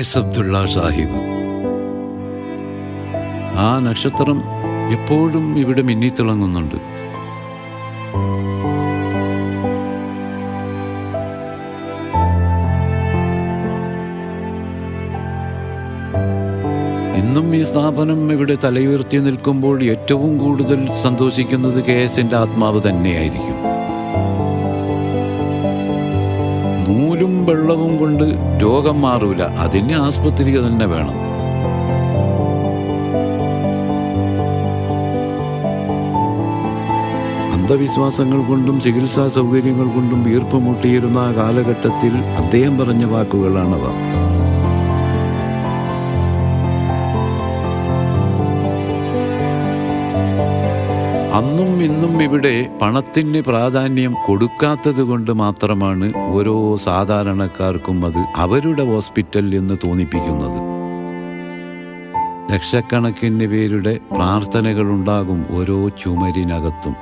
KS Abdulla Sahib. ആ നക്ഷത്രം എപ്പോഴും ഇവിടെ മിന്നിത്തിളങ്ങുന്നുണ്ട്. ഇന്നും ഈ സ്ഥാപനം ഇവിടെ തലയുയർത്തി നിൽക്കുമ്പോൾ ഏറ്റവും കൂടുതൽ സന്തോഷിക്കുന്നത് KSന്റെ ആത്മാവ് തന്നെയായിരിക്കും. നൂലും വെള്ളവും കൊണ്ട് രോഗം മാറൂല, അതിന് ആസ്പത്രി തന്നെ വേണം. അന്ധവിശ്വാസങ്ങൾ കൊണ്ടും ചികിത്സാ സൗകര്യങ്ങൾ കൊണ്ടും വീർപ്പ് മുട്ടിയിരുന്ന ആ കാലഘട്ടത്തിൽ അദ്ദേഹം പറഞ്ഞ വാക്കുകളാണവ. അന്നും ഇന്നും ഇവിടെ പണത്തിന് പ്രാധാന്യം കൊടുക്കാത്തത് കൊണ്ട് മാത്രമാണ് ഓരോ സാധാരണക്കാർക്കും അത് അവരുടെ ഹോസ്പിറ്റൽ എന്ന് തോന്നിപ്പിക്കുന്നത്. ലക്ഷക്കണക്കിന് പേരുടെ പ്രാർത്ഥനകളുണ്ടാകും ഓരോ ചുമരിനകത്തും.